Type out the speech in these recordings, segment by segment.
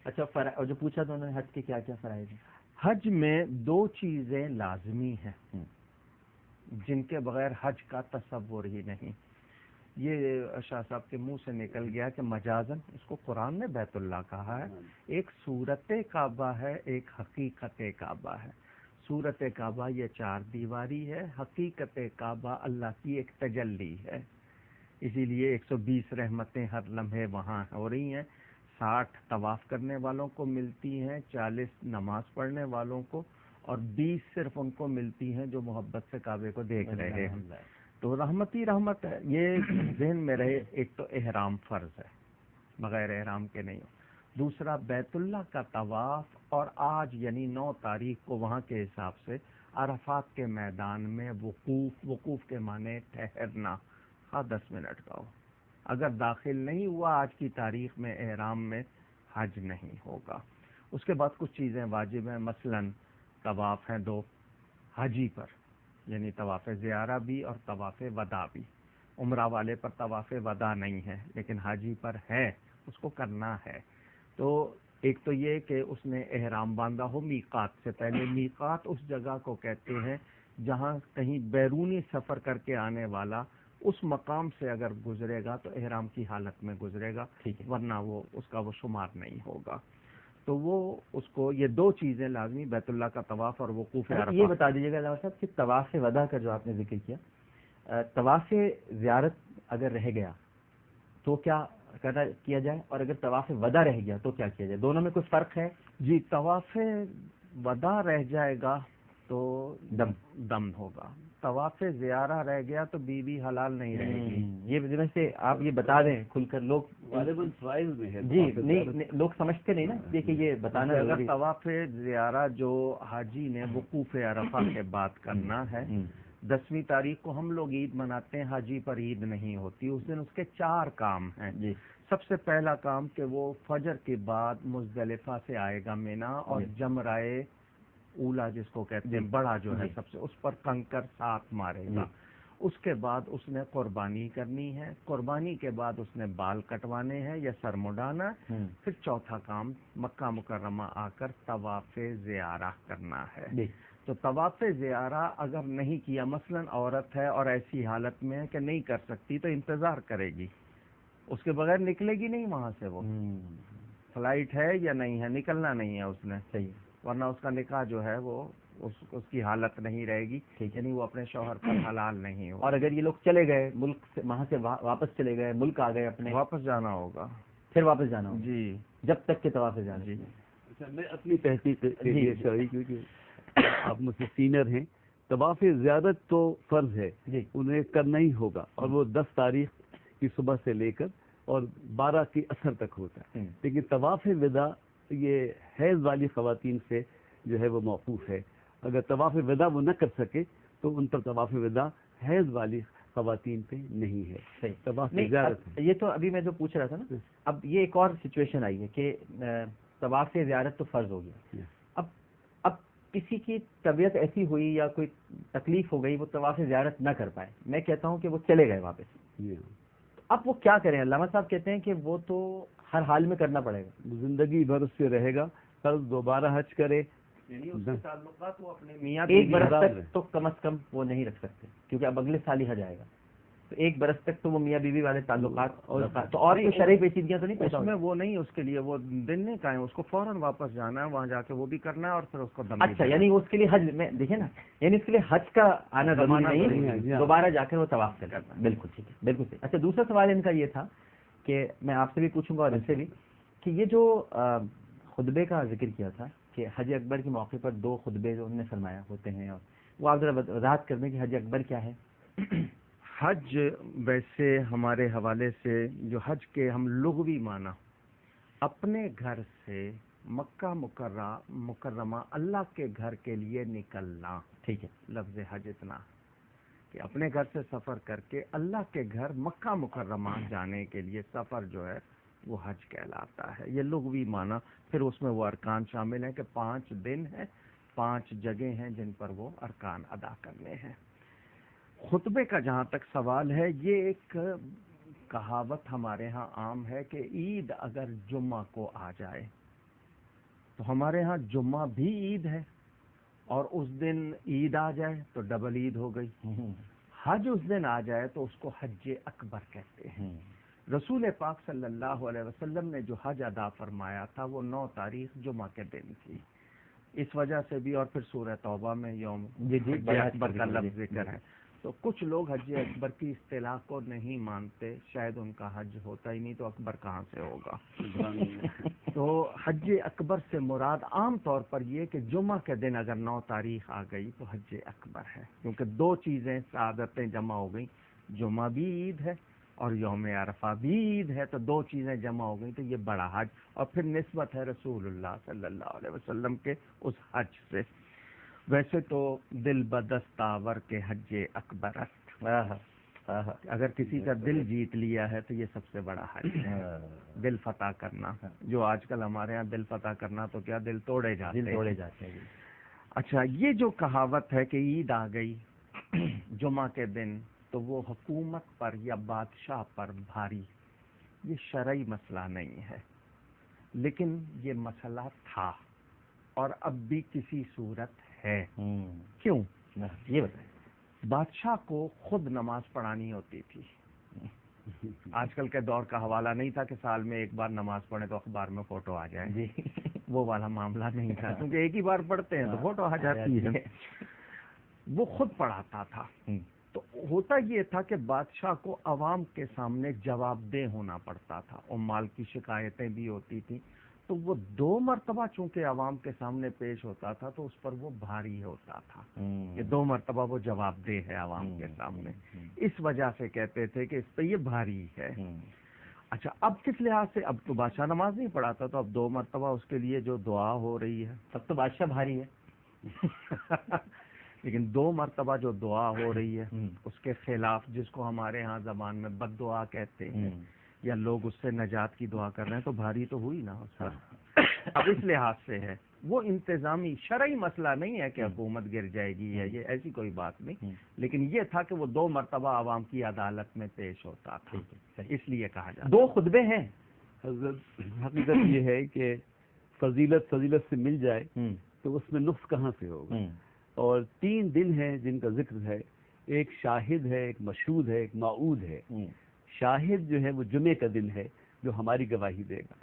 اچھا، اور جو پوچھا تھا انہوں نے حج کے کیا کیا فرائض ہیں؟ حج میں دو چیزیں لازمی ہیں جن کے بغیر حج کا تصور ہی نہیں. یہ شاہ صاحب کے منہ سے نکل گیا کہ مجازن اس کو قرآن نے بیت اللہ کہا ہے. ایک صورت کعبہ ہے، ایک حقیقت کعبہ ہے. صورت کعبہ یہ 4 دیواری ہے، حقیقت کعبہ اللہ کی ایک تجلی ہے. اسی لیے 120 رحمتیں ہر لمحے وہاں ہو رہی ہیں. 60 طواف کرنے والوں کو ملتی ہیں، 40 نماز پڑھنے والوں کو، اور 20 صرف ان کو ملتی ہیں جو محبت سے کعبے کو دیکھ رہے ہیں. تو رحمت ہی رحمت ہے. یہ ذہن میں رہے. ایک تو احرام فرض ہے، بغیر احرام کے نہیں ہو. دوسرا بیت اللہ کا طواف، اور آج یعنی 9 تاریخ کو وہاں کے حساب سے عرفات کے میدان میں وقوف کے معنی ٹھہرنا، 10 منٹ کا ہو. اگر داخل نہیں ہوا آج کی تاریخ میں احرام میں، حج نہیں ہوگا. اس کے بعد کچھ چیزیں واجب ہیں، مثلا طواف ہیں 2 حجی پر، یعنی طواف زیارہ بھی اور طواف وداع بھی. عمرہ والے پر طواف وداع نہیں ہے لیکن حاجی پر ہے، اس کو کرنا ہے. تو ایک تو یہ کہ اس نے احرام باندھا ہو میقات سے پہلے. میقات اس جگہ کو کہتے ہیں جہاں کہیں بیرونی سفر کر کے آنے والا اس مقام سے اگر گزرے گا تو احرام کی حالت میں گزرے گا، ورنہ وہ اس کا وہ شمار نہیں ہوگا. تو وہ اس کو یہ 2 چیزیں لازمی، بیت اللہ کا طواف اور وقوف عرفات. یہ بتا دیجیے گا علامہ صاحب کہ طواف وداع کا جو آپ نے ذکر کیا، طواف زیارت اگر رہ گیا تو کیا کیا جائے، اور اگر طواف وداع رہ گیا تو کیا کیا جائے؟ دونوں میں کوئی فرق ہے؟ جی، طواف وداع رہ جائے گا تو دم ہوگا. طواف زیارہ رہ گیا تو بیوی حلال نہیں رہے گی. یہ وجہ سے آپ یہ بتا دیں کھل کر، لوگ جی نہیں، لوگ سمجھتے نہیں نا کہ یہ بتانا. اگر طواف زیارہ جو حاجی نے وقوف عرفہ کے بعد کرنا ہے، 10ویں تاریخ کو ہم لوگ عید مناتے ہیں، حاجی پر عید نہیں ہوتی. اس دن اس کے 4 کام ہیں. سب سے پہلا کام کہ وہ فجر کے بعد مزدلفہ سے آئے گا مینا، اور جمرائے اولا جس کو کہتے ہیں بڑا جو ہے سب سے، اس پر کنکر 7 مارے گا. اس کے بعد اس نے قربانی کرنی ہے. قربانی کے بعد اس نے بال کٹوانے ہیں یا سر مڈانا. پھر چوتھا کام مکہ مکرمہ آ کر طواف زیارہ کرنا ہے. تو طواف زیارہ اگر نہیں کیا، مثلا عورت ہے اور ایسی حالت میں ہے کہ نہیں کر سکتی، تو انتظار کرے گی، اس کے بغیر نکلے گی نہیں وہاں سے. وہ فلائٹ ہے یا نہیں ہے، نکلنا نہیں ہے اس نے، ورنہ اس کا نکاح جو ہے وہ اس کی حالت نہیں رہے گی، یعنی وہ اپنے شوہر پر حلال نہیں ہو. اور اگر یہ لوگ چلے گئے ملک سے، وہاں سے واپس چلے گئے، ملک آ گئے اپنے، واپس جانا ہوگا. پھر واپس جانا ہوگا جی، جب تک کہ طواف جانا. جی میں اپنی تحقیق کیونکہ آپ مجھ سے سینئر ہیں. طواف زیارت تو فرض ہے، انہیں کرنا ہی ہوگا، اور وہ 10 تاریخ کی صبح سے لے کر اور 12 کی عصر تک ہوتا ہے. لیکن طواف وداع یہ حیض والی خواتین سے جو ہے وہ موقوف ہے. اگر طواف وداع وہ نہ کر سکے تو ان پر طواف وداع حیض والی خواتین پہ نہیں ہے. طواف زیارت یہ تو ابھی میں جو پوچھ رہا تھا نا، اب یہ ایک اور سچویشن آئی ہے کہ طواف زیارت تو فرض ہو گیا. اب کسی کی طبیعت ایسی ہوئی یا کوئی تکلیف ہو گئی، وہ طواف زیارت نہ کر پائے. میں کہتا ہوں کہ وہ چلے گئے واپس، اب وہ کیا کریں؟ علامہ صاحب کہتے ہیں کہ وہ تو ہر حال میں کرنا پڑے گا، زندگی بھر اس سے رہے گا. کل دوبارہ حج کرے، یعنی اس کے تعلقات وہ اپنے میاں 1 برس تک تو کم از کم وہ نہیں رکھ سکتے، کیونکہ اب اگلے سال ہی حج آئے گا. تو 1 برس تک تو وہ میاں بیوی والے تعلقات تو اور کوئی شرعی پیچیدگیاں تو نہیں پیدا؟ اس میں وہ نہیں، اس کے لیے وہ دن نہیں کہیں، اس کو فوراً واپس جانا ہے، وہاں جا کے وہ بھی کرنا ہے اور پھر اس کو دم. اچھا، یعنی اس کے لیے حج میں دیکھیں نا، یعنی اس کے لیے حج کا آنا ضروری نہیں، دوبارہ جا کر وہ طواف کرنا. بالکل ٹھیک ہے، بالکل صحیح. اچھا، دوسرا سوال ان کا یہ تھا کہ میں آپ سے بھی پوچھوں گا اور ان سے بھی، کہ یہ جو خطبے کا ذکر کیا تھا کہ حج اکبر کے موقع پر 2 خطبے جو انہوں نے فرمایا ہوتے ہیں، اور وہ آپ ذرا وضاحت کر دیں کہ حج اکبر کیا ہے. حج ویسے ہمارے حوالے سے جو حج کے ہم لغوی معنی، اپنے گھر سے مکہ مکرمہ اللہ کے گھر کے لیے نکلنا. ٹھیک ہے، لفظ حج اتنا کہ اپنے گھر سے سفر کر کے اللہ کے گھر مکہ مکرمہ جانے کے لیے سفر جو ہے وہ حج کہلاتا ہے. یہ لغوی معنی. پھر اس میں وہ ارکان شامل ہیں کہ 5 دن ہیں، 5 جگہیں ہیں جن پر وہ ارکان ادا کرنے ہیں. خطبے کا جہاں تک سوال ہے، یہ ایک کہاوت ہمارے ہاں عام ہے کہ عید اگر جمعہ کو آ جائے تو ہمارے ہاں جمعہ بھی عید ہے، اور اس دن عید آ جائے تو ڈبل عید ہو گئی. حج اس دن آ جائے تو اس کو حج اکبر کہتے ہیں. رسول پاک صلی اللہ علیہ وسلم نے جو حج ادا فرمایا تھا وہ 9 تاریخ جمعہ کے دن تھی. اس وجہ سے بھی، اور پھر سورہ توبہ میں یوم حج اکبر کا لفظ ذکر ہے. تو کچھ لوگ حج اکبر کی اصطلاح کو نہیں مانتے، شاید ان کا حج ہوتا ہی نہیں تو اکبر کہاں سے ہوگا. تو حج اکبر سے مراد عام طور پر یہ کہ جمعہ کے دن اگر 9 تاریخ آ گئی تو حج اکبر ہے، کیونکہ 2 چیزیں سعادتیں جمع ہو گئیں. جمعہ بھی عید ہے اور یوم عرفہ بھی عید ہے، تو 2 چیزیں جمع ہو گئیں تو یہ بڑا حج. اور پھر نسبت ہے رسول اللہ صلی اللہ علیہ وسلم کے اس حج سے. ویسے تو دل بدستاور کے حج اکبر است. اگر کسی کا دل جیت لیا ہے تو یہ سب سے بڑا حج ہے. دل فتح کرنا، جو آج کل ہمارے ہاں دل فتح کرنا تو کیا دل توڑے جاتے ہیں. اچھا، یہ جو کہاوت ہے کہ عید آ گئی جمعہ کے دن تو وہ حکومت پر یا بادشاہ پر بھاری، یہ شرعی مسئلہ نہیں ہے، لیکن یہ مسئلہ تھا اور اب بھی کسی صورت ہے. کیوں؟ یہ بتائیں. بادشاہ کو خود نماز پڑھانی ہوتی تھی. آج کل کے دور کا حوالہ نہیں تھا کہ سال میں ایک بار نماز پڑھیں تو اخبار میں فوٹو آ جائے. وہ والا معاملہ نہیں تھا، کیونکہ ایک ہی بار پڑھتے ہیں تو فوٹو آ جاتی ہے. وہ خود پڑھاتا تھا. تو ہوتا یہ تھا کہ بادشاہ کو عوام کے سامنے جواب دہ ہونا پڑتا تھا، عمال کی شکایتیں بھی ہوتی تھیں. تو وہ 2 مرتبہ چونکہ عوام کے سامنے پیش ہوتا تھا تو اس پر وہ بھاری ہوتا تھا کہ 2 مرتبہ وہ جواب دہ ہے عوام کے سامنے. اس وجہ سے کہتے تھے کہ اس پہ یہ بھاری ہے. اچھا، اب کس لحاظ سے؟ اب تو بادشاہ نماز نہیں پڑھاتا تو اب 2 مرتبہ اس کے لیے جو دعا ہو رہی ہے تب تو بادشاہ بھاری ہے. لیکن 2 مرتبہ جو دعا ہو رہی ہے اس کے خلاف، جس کو ہمارے ہاں زبان میں بد دعا کہتے ہیں، یا لوگ اس سے نجات کی دعا کر رہے ہیں، تو بھاری تو ہوئی نا اس پر. اب اس لحاظ سے ہے وہ انتظامی شرعی مسئلہ نہیں ہے کہ حکومت گر جائے گی یا یہ ایسی کوئی بات نہیں، لیکن یہ تھا کہ وہ 2 مرتبہ عوام کی عدالت میں پیش ہوتا تھا، اس لیے کہا جاتا. 2 خطبے ہیں. حضرت حقیقت یہ ہے کہ فضیلت سے مل جائے تو اس میں نقص کہاں سے ہوگا. اور 3 دن ہیں جن کا ذکر ہے، ایک شاہد ہے، ایک مشہود ہے، ایک موعود ہے. شاہد جو ہے وہ جمعے کا دن ہے جو ہماری گواہی دے گا،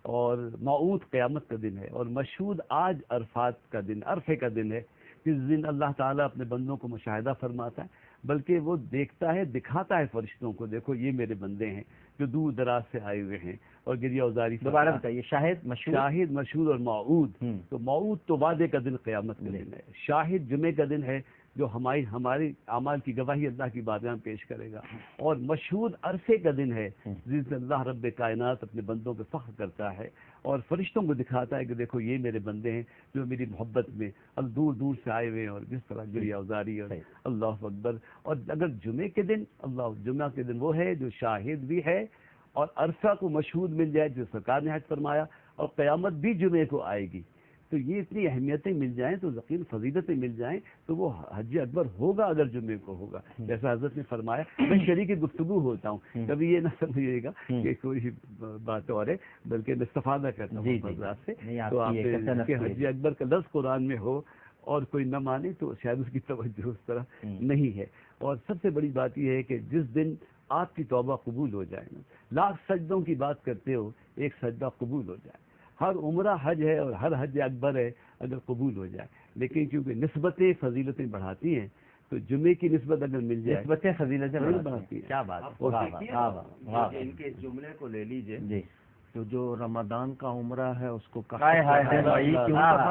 اور موعود قیامت کا دن ہے، اور مشہود آج عرفات کا دن، عرفے کا دن ہے، جس دن اللہ تعالیٰ اپنے بندوں کو مشاہدہ فرماتا ہے، بلکہ وہ دیکھتا ہے، دکھاتا ہے فرشتوں کو، دیکھو یہ میرے بندے ہیں جو دور دراز سے آئے ہوئے ہیں، اور گریہ اوزاری. دوبارہ بتائیے. شاہد، مشہود اور موعود. تو موعود تو وعدے کا دن قیامت کا دن ہے. شاہد جمعے کا دن ہے جو ہماری اعمال کی گواہی اللہ کی بارگاہ میں پیش کرے گا. اور مشہود عرفے کا دن ہے جس دن اللہ رب کائنات اپنے بندوں پہ فخر کرتا ہے اور فرشتوں کو دکھاتا ہے کہ دیکھو یہ میرے بندے ہیں جو میری محبت میں اب دور دور سے آئے ہوئے ہیں، اور جس طرح گریہ اوزاری اور اللہ اکبر. اور اگر جمعے کے دن، جمعہ کے دن وہ ہے جو شاہد بھی ہے اور عرفہ کو مشہود مل جائے جو سرکار نے حج فرمایا، اور قیامت بھی جمعے کو آئے گی، تو یہ اتنی اہمیتیں مل جائیں، تو یقین فضیلتیں مل جائیں، تو وہ حج اکبر ہوگا اگر جمعے کو ہوگا، جیسا حضرت نے فرمایا. میں شریک گفتگو ہوتا ہوں، کبھی یہ نہ سمجھیے گا کہ کوئی بات اور ہے، بلکہ میں استفادہ کرتا ہوں حضرات سے. تو آپ کہ حج اکبر کا لفظ قرآن میں ہو اور کوئی نہ مانے تو شاید اس کی توجہ اس طرح نہیں ہے. اور سب سے بڑی بات یہ ہے کہ جس دن آپ کی توبہ قبول ہو جائے نا، لاکھ سجدوں کی بات کرتے ہو، ایک سجدہ قبول ہو جائے. ہر عمرہ حج ہے اور ہر حج اکبر ہے اگر قبول ہو جائے، لیکن کیونکہ نسبتیں فضیلتیں بڑھاتی ہیں، تو جمعے کی نسبت اگر مل جائے، نسبتیں فضیلتیں بڑھاتی ہیں. کیا بات ہے. ان کے جملے کو لے لیجئے، تو جو رمضان کا عمرہ ہے اس کو کہا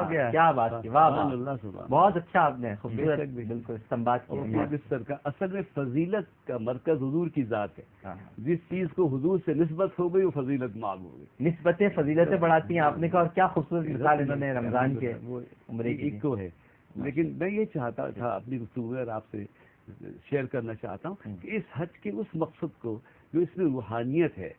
گیا. کیا بات کی. اللہ بہت اچھا آپ نے خوبصورت بالکل استنباط کیا. اصل میں فضیلت کا مرکز حضور کی ذات ہے. جس چیز کو حضور سے نسبت ہو گئی وہ فضیلت معلوم ہو گئی. نسبتیں فضیلتیں بڑھاتی ہیں، آپ نے کہا. اور کیا خوبصورت مثال انہوں نے رمضان کے عمرے کی ایک کو ہے. لیکن میں یہ چاہتا تھا اپنی گفتگو میں آپ سے شیئر کرنا چاہتا ہوں کہ اس حج کے اس مقصد کو جو اس میں روحانیت ہے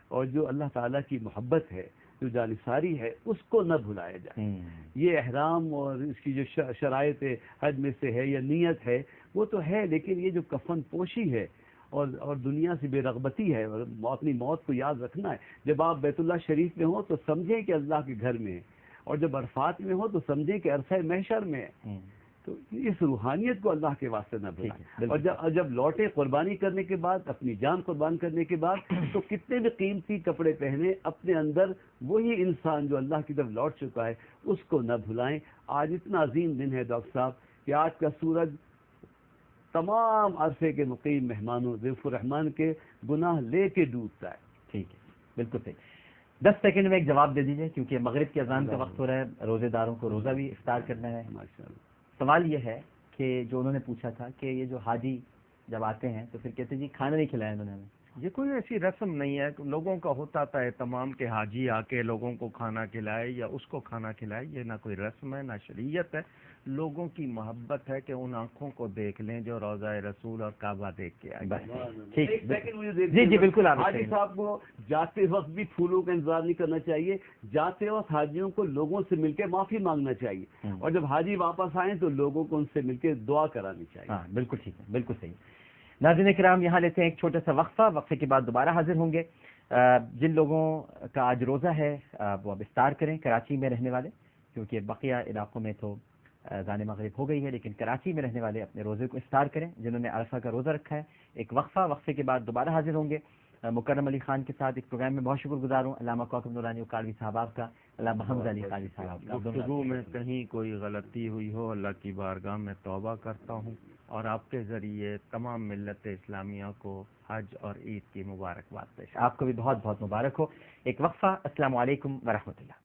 اور جو اللہ تعالیٰ کی محبت ہے، جو جانثاری ہے، اس کو نہ بھلایا جائے. یہ احرام اور اس کی جو شرائط حج میں سے ہے یا نیت ہے وہ تو ہے، لیکن یہ جو کفن پوشی ہے اور دنیا سے بے رغبتی ہے اور اپنی موت کو یاد رکھنا ہے. جب آپ بیت اللہ شریف میں ہوں تو سمجھیں کہ اللہ کے گھر میں ہیں، اور جب عرفات میں ہو تو سمجھیں کہ عرصہ محشر میں ہے. تو اس روحانیت کو اللہ کے واسطے نہ بھولیں. اور جب لوٹے قربانی کرنے کے بعد، اپنی جان قربان کرنے کے بعد، تو کتنے بھی قیمتی کپڑے پہنے، اپنے اندر وہی انسان جو اللہ کی طرف لوٹ چکا ہے اس کو نہ بھلائیں. آج اتنا عظیم دن ہے ڈاکٹر صاحب کہ آج کا سورج تمام عرصے کے مقیم مہمانوں ضیف الرحمان کے گناہ لے کے ڈوبتا ہے. ٹھیک ہے، بالکل صحیح. 10 سیکنڈ میں ایک جواب دے دیجیے کیونکہ مغرب کی اذان کا وقت ہو رہا ہے، روزے داروں کو روزہ بھی افطار کرنا ہے. ماشاءاللہ. سوال یہ ہے کہ جو انہوں نے پوچھا تھا کہ یہ جو حاجی جب آتے ہیں تو پھر کہتے جی کھانا نہیں کھلایا انہوں نے ہمیں. یہ کوئی ایسی رسم نہیں ہے کہ لوگوں کا ہوتا تھا اہتمام کہ حاجی آ کے لوگوں کو کھانا کھلائے یا اس کو کھانا کھلائے. یہ نہ کوئی رسم ہے نہ شریعت ہے. لوگوں کی محبت ہے کہ ان آنکھوں کو دیکھ لیں جو روضہ رسول اور کعبہ دیکھ کے آئے. ٹھیک، ایک سیکنڈ مجھے دے جی جی بالکل. حاجی صاحب کو جاتے وقت بھی پھولوں کا انتظار نہیں کرنا چاہیے. جاتے وقت حاجیوں کو لوگوں سے مل کے معافی مانگنا چاہیے، اور جب حاجی واپس آئیں تو لوگوں کو ان سے مل کے دعا کرانی چاہیے. ہاں بالکل ٹھیک ہے، بالکل صحیح. ناظرین کرام، یہاں لیتے ہیں ایک چھوٹا سا وقفہ. وقفے کے بعد دوبارہ حاضر ہوں گے. جن لوگوں کا آج روزہ ہے وہ اب افطار کریں، کراچی میں رہنے والے، کیونکہ بقیہ علاقوں میں تو اذان مغرب ہو گئی ہے، لیکن کراچی میں رہنے والے اپنے روزے کو افطار کریں جنہوں نے عرفہ کا روزہ رکھا ہے. ایک وقفہ، وقفے کے بعد دوبارہ حاضر ہوں گے مکرم علی خان کے ساتھ. ایک پروگرام میں بہت شکر گزار ہوں علامہ کوکب نورانی کالوی صاحب آپ کا، علامہ حمزہ علی قاری صاحب کا. گفتگو میں کہیں کوئی غلطی ہوئی ہو اللہ کی بارگاہ میں توبہ کرتا ہوں، اور آپ کے ذریعے تمام ملت اسلامیہ کو حج اور عید کی مبارکباد پیش. آپ کو بھی بہت بہت مبارک ہو. ایک وقفہ. السلام علیکم ورحمۃ اللہ.